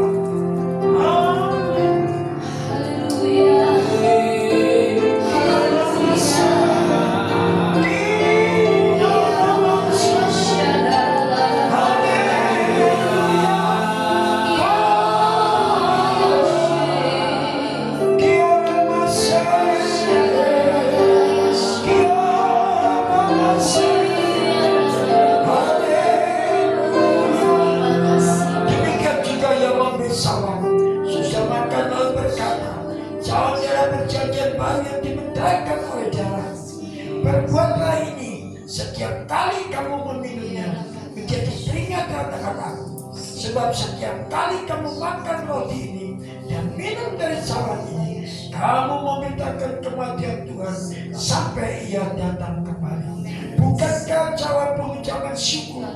Berbuatlah ini setiap kali kamu meminumnya menjadi peringatan akan aku. Sebab setiap kali kamu makan roti ini dan minum dari cawan ini, kamu memberitakan kematian Tuhan sampai ia datang kembali. Bukankah cawan pengucapan syukur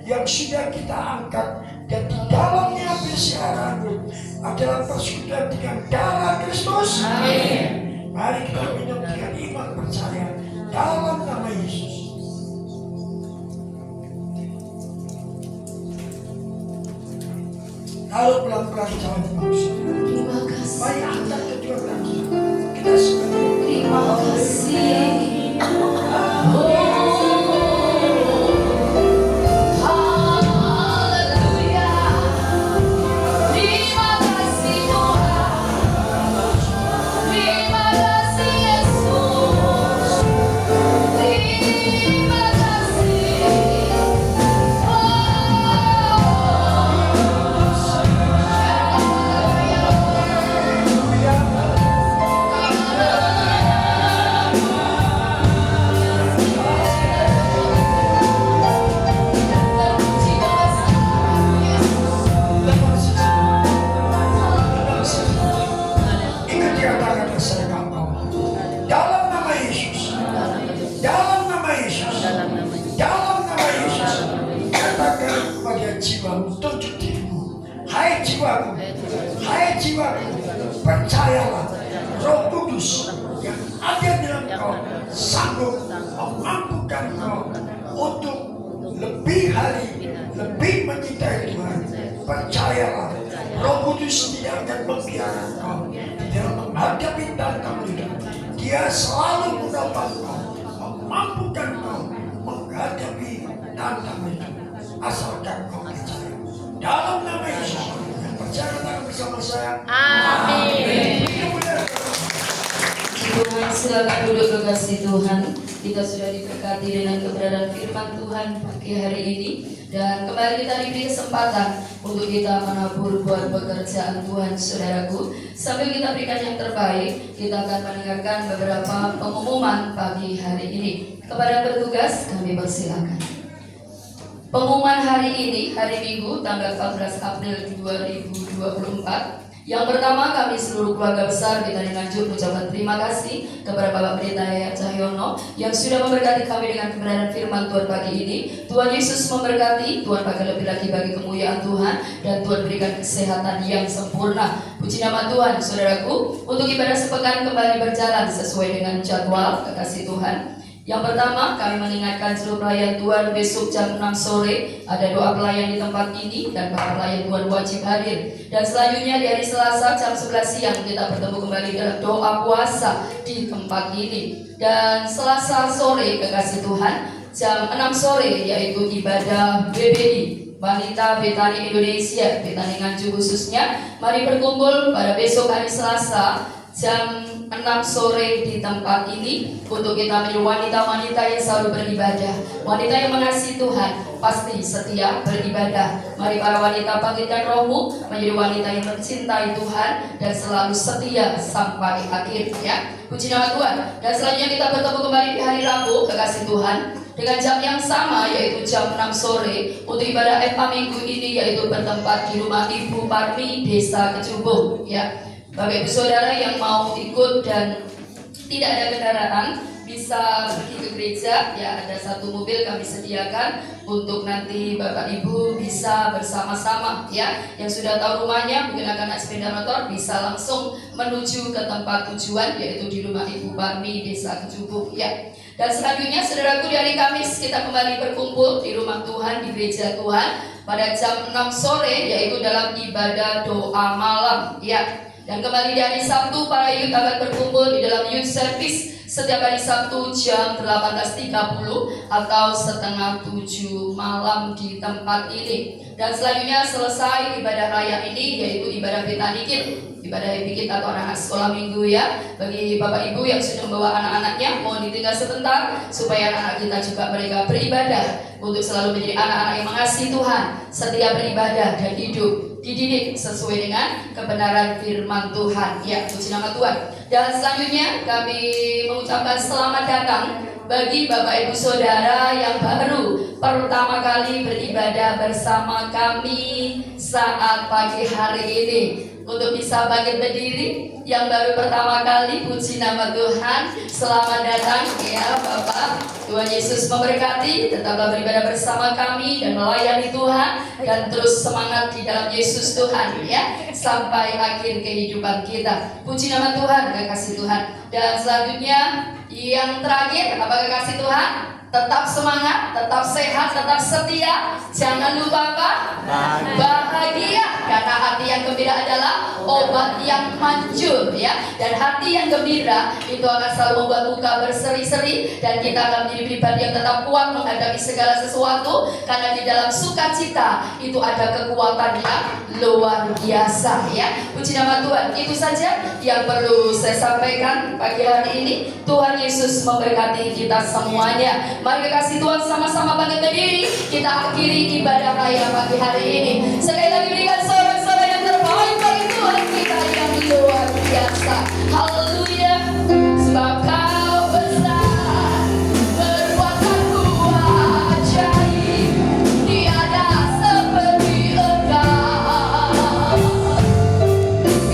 yang sudah kita angkat dan di dalamnya bersiar anggur adalah persekutuan dengan darah Kristus? Amin. Mari kita minum dengan iman percaya dalam nama Yesus. Lalu pelan-pelan cawan manusia. Terima kasih. Mari angkat kedua kaki kita sebenarnya. Terima kasih. Hai jiwaku, percayalah Roh Kudus yang ada di dalam kau sanggup memampukan kau untuk lebih hari, lebih mencintai Tuhan. Percayalah, Roh Kudus tidak akan membiarkan kau di dalam menghadapi tantangan hidup. Dia selalu menopang kau, memampukan kau menghadapi tantangan hidup. Asalkan kau percaya. Dalam nama Yesus, percayalah bersama saya. Amin. Tuhan, silakan duduk kekasih Tuhan. Kita sudah diberkati dengan keberadaan firman Tuhan pagi hari ini, dan kembali kita diberi kesempatan untuk kita menabur buat pekerjaan Tuhan, saudaraku. Sambil kita berikan yang terbaik, kita akan mendengarkan beberapa pengumuman pagi hari ini. Kepada petugas kami persilakan. Pengumuman hari ini, hari Minggu, tanggal 14 April 2024. Yang pertama, kami seluruh keluarga besar kita Nganjuk mengucapkan terima kasih kepada Bapak Pendeta Yayat Cahyono yang sudah memberkati kami dengan kebenaran firman Tuhan pagi ini. Tuhan Yesus memberkati, Tuhan pakai lebih lagi bagi kemuliaan Tuhan, dan Tuhan berikan kesehatan yang sempurna. Puji nama Tuhan, saudaraku. Untuk ibadah sepekan kembali berjalan sesuai dengan jadwal, kekasih Tuhan. Yang pertama, kami mengingatkan seluruh pelayan Tuhan besok jam 6 sore ada doa pelayan di tempat ini, dan para pelayan Tuhan wajib hadir. Dan selanjutnya di hari Selasa jam 11 siang kita bertemu kembali dalam doa puasa di tempat ini. Dan Selasa sore, kekasih Tuhan, jam 6 sore yaitu ibadah BBI, Wanita Betani Indonesia, Betani Nganjuk khususnya. Mari berkumpul pada besok hari Selasa jam 6 sore di tempat ini untuk kita menjadi wanita-wanita yang selalu beribadah, wanita yang mengasihi Tuhan, pasti setia beribadah. Mari para wanita bangkitkan rohmu menjadi wanita yang mencintai Tuhan dan selalu setia sampai akhir, ya. Puji nama Tuhan. Dan selanjutnya kita bertemu kembali di hari Rabu, kekasih Tuhan, dengan jam yang sama yaitu jam 6 sore untuk ibadah Eva minggu ini, yaitu bertempat di rumah Ibu Parmi, Desa Kecubung, ya. Bapak Ibu Saudara yang mau ikut dan tidak ada kendaraan bisa pergi ke gereja, ya, ada satu mobil kami sediakan untuk nanti Bapak Ibu bisa bersama-sama, ya. Yang sudah tahu rumahnya mungkin akan naik sepeda motor bisa langsung menuju ke tempat tujuan, yaitu di rumah Ibu Parmi, Desa Kecubung, ya. Dan selanjutnya saudaraku, di hari Kamis kita kembali berkumpul di rumah Tuhan, di gereja Tuhan pada jam 6 sore, yaitu dalam ibadah doa malam, ya. Dan kembali di hari Sabtu para youth akan berkumpul di dalam youth service setiap hari Sabtu jam 18.30 atau setengah 7 malam di tempat ini. Dan selanjutnya selesai ibadah raya ini, yaitu ibadah Betanikit, ibadah bikit atau anak sekolah minggu, ya. Bagi Bapak Ibu yang sudah membawa anak-anaknya, mohon ditinggal sebentar supaya anak-anak kita juga mereka beribadah untuk selalu menjadi anak-anak yang mengasihi Tuhan, setia beribadah dan hidup dididik sesuai dengan kebenaran firman Tuhan, ya. Puji nama Tuhan. Dan selanjutnya kami mengucapkan selamat datang bagi Bapak Ibu Saudara yang baru pertama kali beribadah bersama kami saat pagi hari ini. Untuk bisa bangkit berdiri yang baru pertama kali, puji nama Tuhan, selamat datang, ya Bapak. Tuhan Yesus memberkati, tetaplah beribadah bersama kami dan melayani Tuhan, dan terus semangat di dalam Yesus Tuhan, ya, sampai akhir kehidupan kita. Puji nama Tuhan, kekasih Tuhan. Dan selanjutnya yang terakhir, apa kekasih Tuhan? Tetap semangat, tetap sehat, tetap setia. Jangan lupa apa? Bahagia. Karena hati yang gembira adalah obat yang manjur, ya. Dan hati yang gembira itu akan selalu membuat muka berseri-seri, dan kita akan menjadi pribadi yang tetap kuat menghadapi segala sesuatu. Karena di dalam sukacita itu ada kekuatan yang luar biasa, ya. Puji nama Tuhan. Itu saja yang perlu saya sampaikan pagi hari ini. Tuhan Yesus memberkati kita semuanya. Mari kekasih Tuhan sama-sama bangkit berdiri. Kita akhiri ibadah raya pagi hari ini. Sekali lagi berikan sorak-sorak yang terbaik bagi Tuhan kita yang luar biasa. Haleluya. Sebab Kau besar, perbuatanmu ajaib, tiada seperti Engkau,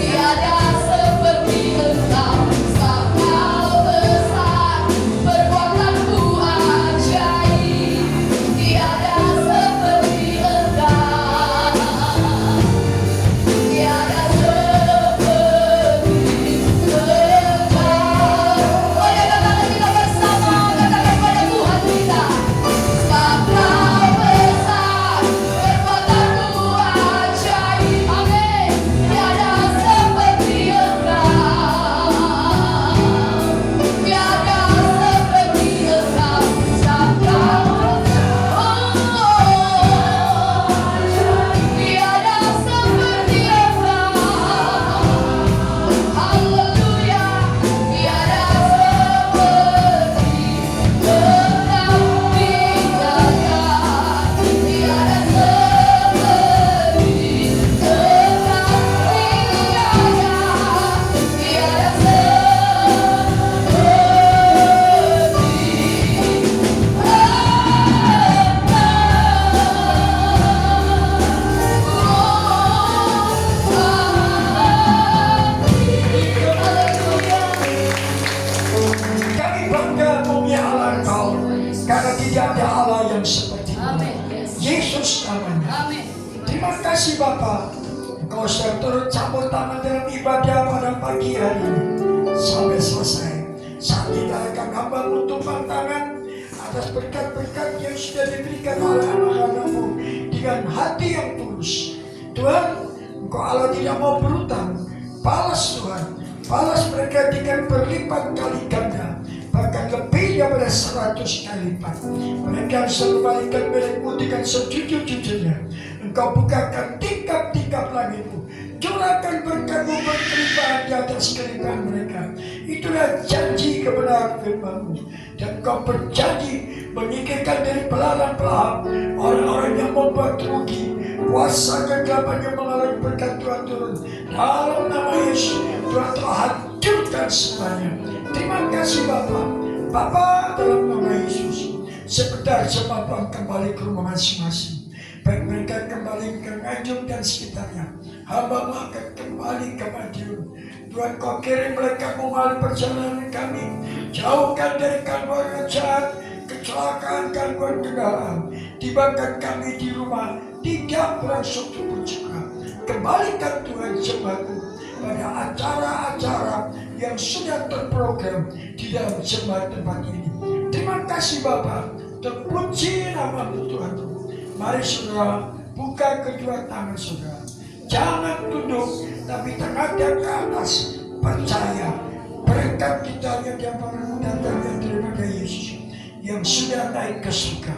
tiada seperti Engkau. Sebab Kau besar, perbuatanmu ajaib, tiada seperti Engkau, tiada seperti kasih Bapa, Engkau sudah turut campur tangan dalam ibadah pada pagi hari ini sampai selesai. Saat kita akan hamba menutupan tangan atas berkat-berkat yang sudah diberikan oleh anak-anak-Mu dengan hati yang tulus. Tuhan, Engkau Allah tidak mau berutang. Balas Tuhan, balas mereka dengan berlipat kali ganda, bahkan lebih daripada 100 kali lipat. Mereka bisa kembalikan milikmu dengan sejujur-jujurnya. Engkau bukakan tingkap-tingkap langitmu, Curahkan berkat-Mu berkelimpahan di atas kelimpahan mereka. Itulah janji kebenaran firman-Mu. Dan Kau berjanji menyingkirkan dari belahan-belahan orang-orang yang membuat rugi. Kuasa kegelapan yang mengalami berkat Tuhan turun. Dalam nama Yesus, Tuhan telah hancurkan semuanya. Terima kasih Bapa. Bapa, dalam nama Yesus, sebentar jemaat Tuhan kembali ke rumah masing-masing. Baik mereka kembali ke Nganjuk dan sekitarnya. Hamba-Mu akan kembali ke Madiun. Tuhan, Kau kirim mereka melalui perjalanan kami. Jauhkan dari gangguan jahat, kecelakaan, gangguan kendaraan. Tibakan kami di rumah, tidak berlangsung pun juga. Kembalikan Tuhan jemaat-Mu pada acara-acara yang sudah terprogram di dalam jemaat tempat ini. Terima kasih Bapa, terpuji nama-Mu Tuhan. Mari saudara, buka kedua tangan saudara. Jangan tunduk, tapi tengadap ke atas. Percaya, berkat kita yang datangnya daripada Yesus yang sudah naik ke surga.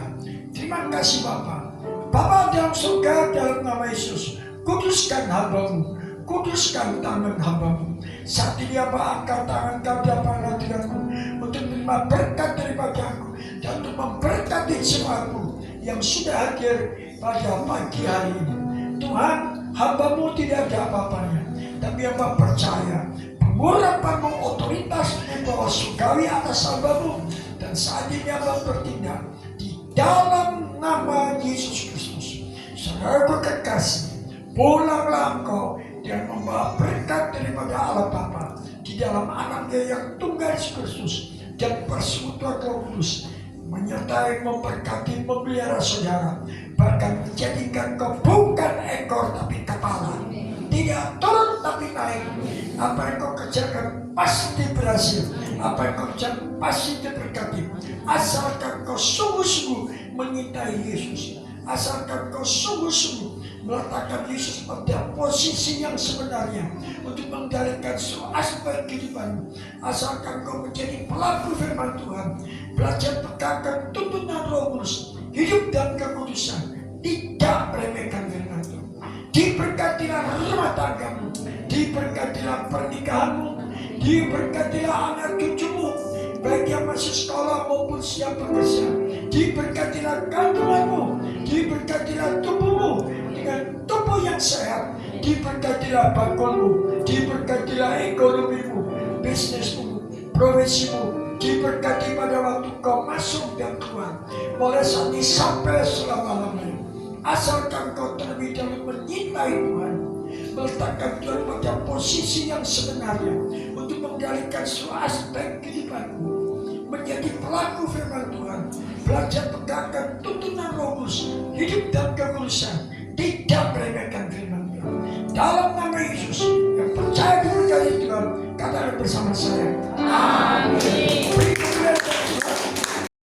Terima kasih Bapa. Bapa dalam surga, dalam nama Yesus, kuduskan hamba-Mu, kuduskan tangan hamba-Mu. Saat ini Bapa, angkat tangan Kau dalam hadirat-Mu untuk menerima berkat daripada Aku dan untuk memberkati jemaat-Mu yang sudah hadir pada pagi hari ini. Tuhan, hamba-Mu tidak ada apa-apanya, tapi hamba percaya pengurapan-Mu, otoritas membawa surgawi atas hamba-Mu, dan saat ini hamba bertindak di dalam nama Yesus Kristus. Saudaraku kekasih, pulanglah engkau dan membawa berkat daripada Allah Bapa di dalam anaknya yang tunggal Yesus Kristus dan persekutuan Roh Kudus menyertai, memberkati, memelihara saudara, bahkan menjadikan kau bukan ekor tapi kepala, tidak turun tapi naik. Apa yang kau kerjakan pasti berhasil, apa yang kau kerjakan pasti diberkati, asalkan kau sungguh-sungguh menyintai Yesus, asalkan kau sungguh-sungguh meletakkan Yesus pada posisi yang sebenarnya untuk mengendalikan seluruh aspek kehidupanmu. Asalkan kau menjadi pelaku firman Tuhan, belajar pegangkan tuntunan Roh Kudus, hidup dan kekudusan, tidak meremehkan firman Tuhan. Diberkatilah rumah tanggamu, diberkatilah pernikahanmu, diberkatilah anak cucumu, baik yang masih sekolah maupun siap bekerja. Diberkatilah kandunganmu, diberkatilah tubuhmu dengan tubuh yang sehat, diberkatilah bakulmu, diberkatilah ekonomimu, bisnismu, profesimu, diberkati pada waktu kau masuk dan keluar, mulai saat ini sampai selama-lamanya. Asalkan kau terlebih dahulu menyintai Tuhan, meletakkan Tuhan pada posisi yang sebenarnya untuk mengendalikan seluruh aspek kehidupanmu, menjadi pelaku firman Tuhan, belajar pegangkan tuntunan Roh Kudus, hidup dan kekudusan, tidak meremehkan firman Tuhan. Dalam